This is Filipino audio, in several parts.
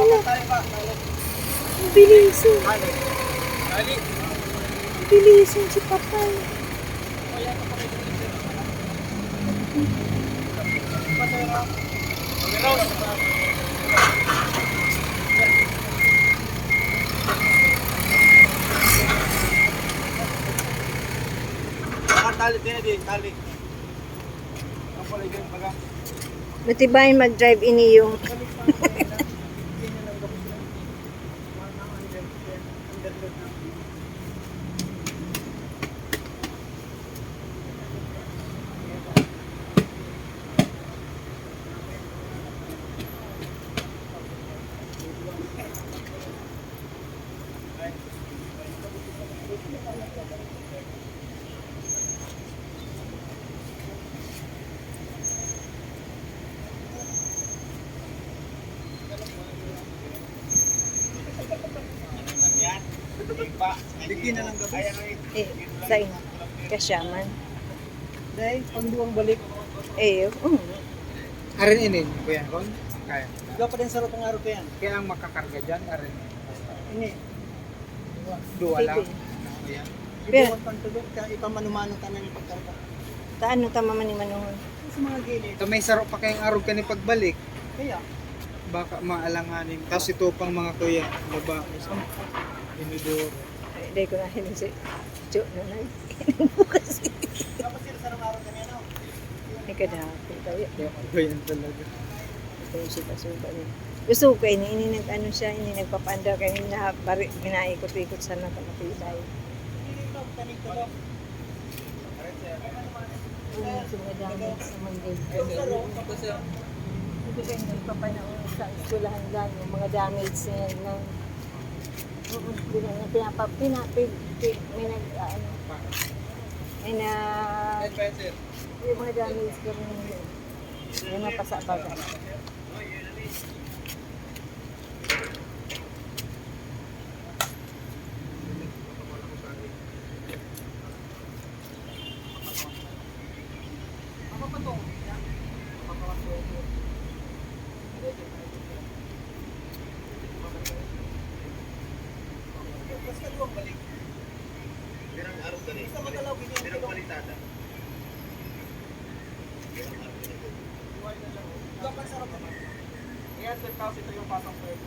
na. Tali pa, tali. Ang bilisan. Tali. Tali. Ang bilisan si Papay. Tali din, tali. Ang pala yun, baga. Matibayin mag-drive ini yung Bigyan na lang gabi. sa inyo. Kasyaman. Dahil, pang duwang balik. Arin inin, kuya Ron. Kaya. Dapat din sa rotong araw ko yan. Kaya ang makakarga dyan, arin. Ini. Dua lang. Kuya. Pero- Ibuwan pang tulog, kaya ipamanumano ka na ng pagkarga. Taano tama man ni Manuhon? Sa mga gilid. Ito may saro pa kayong arog ka ni pagbalik. Kaya, Baka maalanganin. Tapos ito pang mga kuya. Baba. Inudoro. Ay, dahil ko na hiling si Jo na na. Bukas. dapat sila sa araw ka niya, no? Ay, kadahapon tayo. Ganyan talaga. Ito yung suba-suba niya. Gusto ko kayo, ini nag-ano siya, ini nagpapaandar kayo, ginaikot-ikot sa nakapilay. Tanig ko lang. Sumadami sa Monday. Hindi kayo nagpapanaon sa eskwelahan lang, yung mga damage niya lang. Hindi na pinapapinapig, may nag, ano, may na, yung mga damage ko rin yun. May mapasabagan. Basta duwang balik. Birang araw ka rin. Basta magalaw, ganyan. Birang kwalitada. Dapat sarap naman. Ayan, sir, kasi ito yung pasang pwede.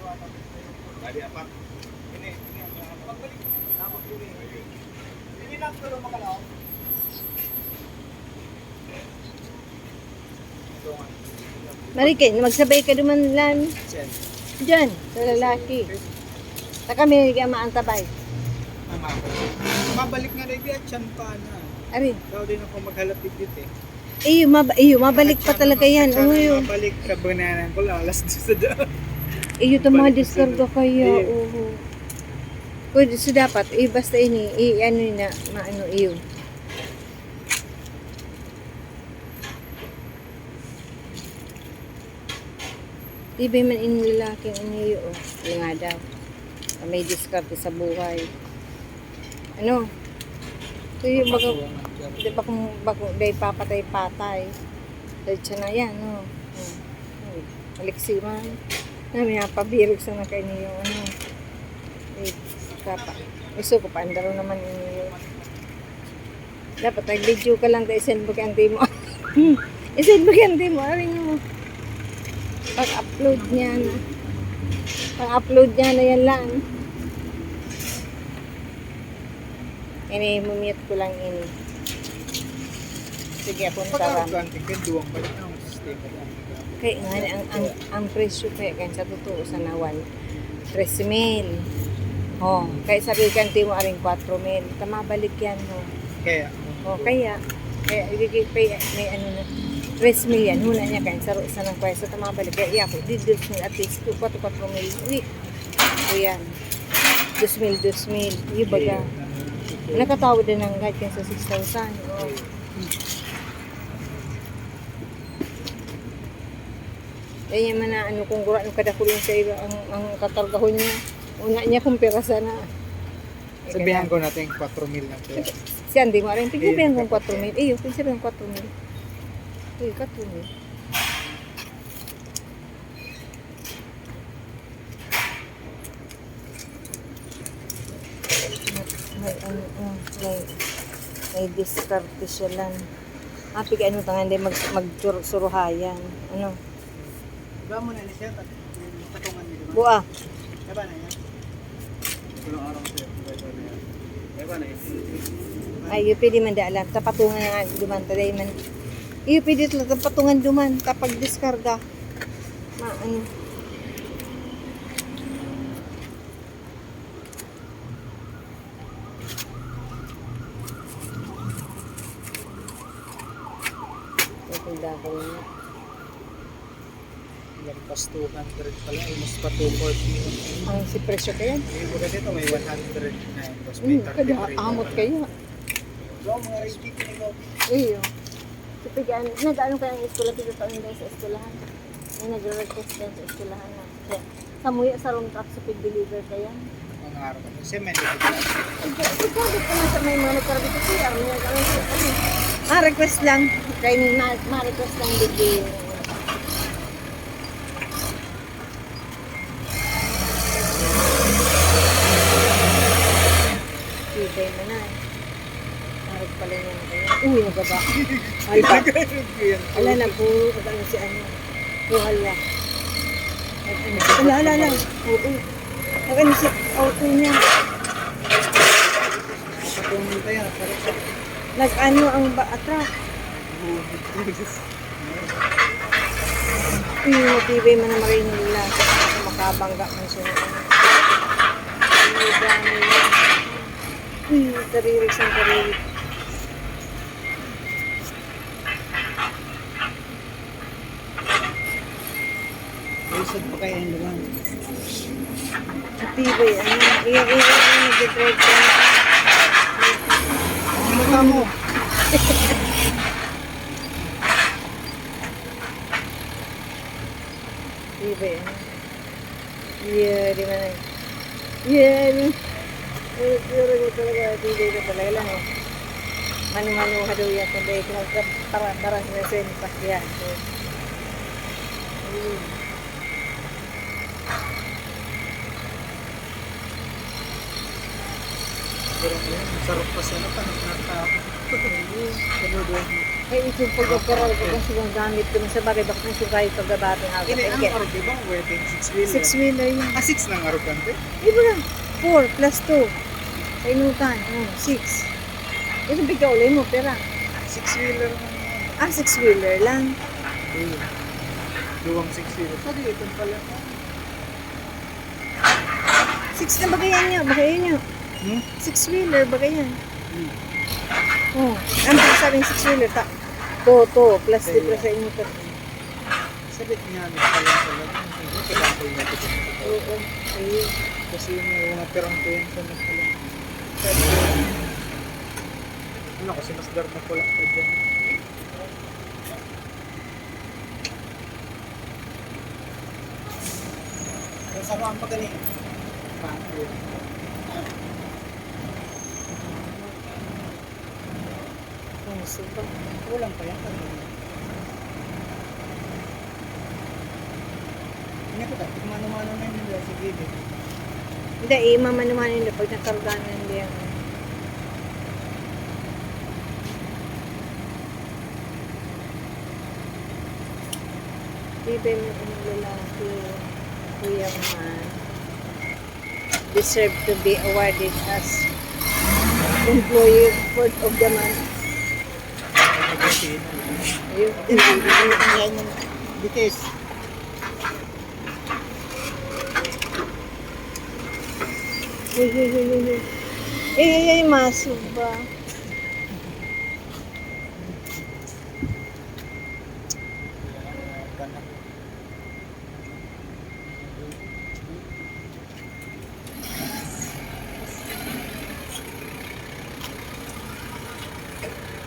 Bali, apat. Ini. Pagbalik mo na. Namak yun eh. Hindi lang pero makalaw. Marikin, magsabay ka duman lan. Diyan, sa lalaki. Ta kami maantabay. Ama ko. Mabalik nga rin yan. Tiyan pa na. Ari, Daw din ako maghalapit dito eh. mabalik pa talaga yan. Uy, Mabalik sa bananan ko lang. Alas 2 sa daan. iyo to mga diskarga kaya. Oo. Pwede so dapat, basta ini, ano na, maano iyo. Tibay man inilalaking iniyo, yung nga daw. May diskarte sa buhay. Ano? Ito yung baga, di ba kung day papatay-patay. Dahil siya na yan, no? Aliksiman. Na, may napabirog sa nakain yung ano. Kapa. Gusto ko pa, andaro naman iniyo. Dapat nag-video ka lang, send mo kay mo. I-send mo kay mo, aring mo. Pag-upload niya na. Pag-upload niya na yan lang. Ini, mumute ko lang ini. Sige, ako nakaram. Pag-arroganting ka, duwang balik na ang sistema yan. Kaya nga, ang presyo kaya kaya sa totoo sa nawan, 3,000. Oh, kaya sabi kanti mo aring 4,000. Tamabalik yan, no. Kaya, Oh, kaya ibigay may ano na 3,000 yan. Huna niya kaya sa ng pwesto tamabalik. Kaya ako, di 2,000 at least 4,000. Uy, o yan. 2,000. Yung baga. Nakatawad din ng guide kaya sa 6,000. Oh. Kaya man na ano kung gura ng kadakulong sa iba ang katargahon niya. Una niya kung pirasa na. sabihan ko natin 4,000 lang. Kaya, Siya hindi mo rin. Pagsabihan kong 4,000. Iyo, pagsabihan kong 4,000. Uy, 4,000. may diskarte siya lang. Api ka ano tangan din magsuruhayan. Ano? Ba mo na ni sir, patungan nila. Buha. Diba na yan? Walang araw sir. Diba na yan? Ay, yung pwede man di alam. Tapatungan nga duman. Taday man. Yung pwede talaga tapatungan duman. Kapag diskarga. Ano. Tunda ko na. Yung pas 200 pala, almost pa 240. Ang si presyo kaya? Yung mga dito may 100 na yun. Tapos may 33. Kada amot kaya. So, mga ready ko nito. Iyo. Kapag nag-ano kaya ang eskwela, dito taon din sa eskwelahan. May nag-request din sa eskwelahan na. Kaya, samuya sa room truck sa pig-deliver kaya. Mga araw ko. Cement ito. Ikaw ko na sa may mga nagkarabito siya. Request lang. Kaya ma-request lang din. Ibay mo na. Marag pala niya na kayo. Uy, nagaba. Ala na po. Ano si ano. Wala. Ala. Oo. Ano si auto niya. Patungan tayo. Nag-ano ang atrak. Uy, matibay man na marin nila. Makabangga man siya na. Uy, dami na. Uy, karirik sa karirik. Isod pa kayo yung luman. Matibay, ano. Iya, nag-drive ka. Ano ka mo? Matibay, ano. Yeah, di man na. Yeah, pero mo talaga, matibay na talaga lang. Manu-manu ka daw yan. Kundi, para sa senpa. Yan. Pero yun, sarap pa siya. Eh, ito yung pag-operal ko kasi yung gamit ko sa bagay. Bakit nang sugay pag-gabati nga. Ini, ang araw di ba? Wedding 6-wheeler. 6-wheeler yun. 6 ng araw kante? Iba lang. 4 plus 2. Sa inutan. 6. Ito bigyan ulit mo, pera. 6-wheeler naman. 6-wheeler lang. Duwang 6-wheeler. Sa dito pala. 6 na bagayan niya. Bagayan niya. 6-wheeler bagayan. Oh, ang sabing 6-wheeler ta. To, plus di plus sa inutan. Sabit niya, nagpalang pala. Kailangan na ito. Oo. Ayun. Kasi yung mga perang ko yan sa nagpalang. Ano kasi mas dark na pula pa dyan. Kasama ang pagaling. Paano? Oh, suba. Kulang pa yan. Hindi ko tapos mano-mano na yun nila sa gilid. Hindi, mamanuman nila pag nakargaan na nila yan. Bibay mo ang lalaki, kuya man, deserve to be awarded as Employee of the Month. Ayun. Yan yung bitis. Ay, masog ba?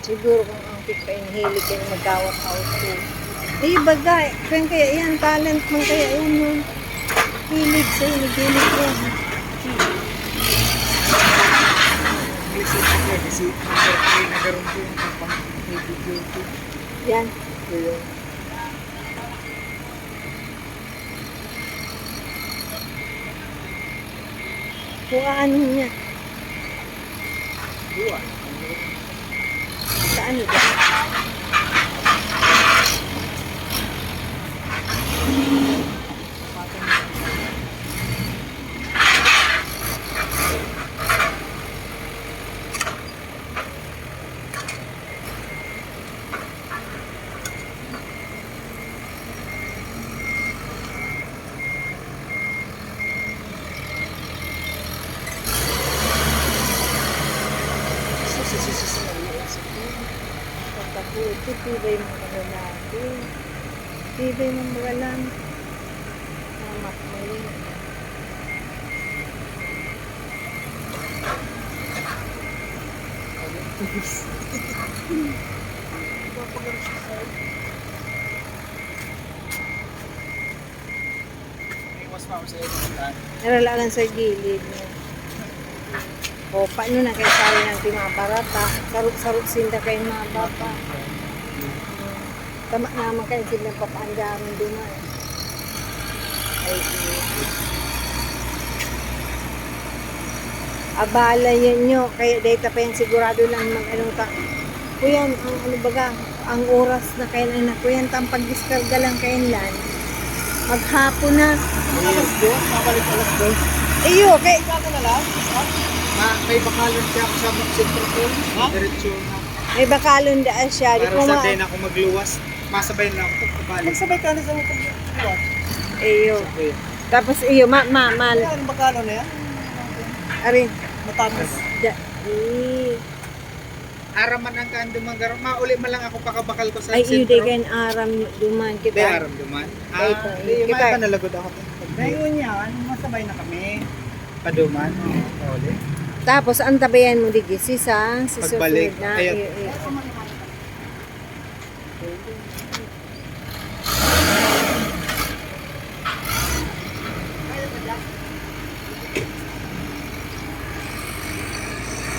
Siguro kung ang kita hilig ka mag-gawat auto. Eh, bagay. Kaya yan, talent man kaya yan yun. Hilig yan. Kasi nagkaroon ko yung pang-heavy duty. Yan. Kaya, Kung ano niya. Buwan. Sa ano dyan? Pagkaputi, tibay mo mga lalaki. Tibay mo mga lang. Mamat mo yun. Iwas pa ako sa edad. Naralagan sa gilid mo. O, paano na kayo sari ng timabarata? Sarot-sarot sinda kayo mga bata. Tama naman kayo silang papaandamin doon na. Ay, abala yan nyo. Kaya data pa yan sigurado lang mag-ano ta. Kuyan, ang ano baga, ang oras na kayo anak ko yan, pag-diskarga lang kayo lan. Maghapon na. Alas 2, mabalik alas 2. Iyo, kay May bakalan siya ako sa Central Pool. Diretso na. may bakalon daan siya. Di Para ko sa ma... din ako magluwas. Masabay na ako pagkabalik. Nagsabay ka na sa pagluwas. Iyo. Okay. Tapos iyo, Anong bakalo na yan? Arin. Matamis. Araman ang kaanduman garo. Mauli man lang ako pakabakal ko sa Ay, iyo, sentro. degan aram duman Di kita. aram duman. Dito, Di kita. may panalagod ako. Ngayon yan, masabay na kami. Paduman. Mauli. Tapos, ang tabayan mo di gisi sa susunod Pagbalik. na. Kaya- Iyo.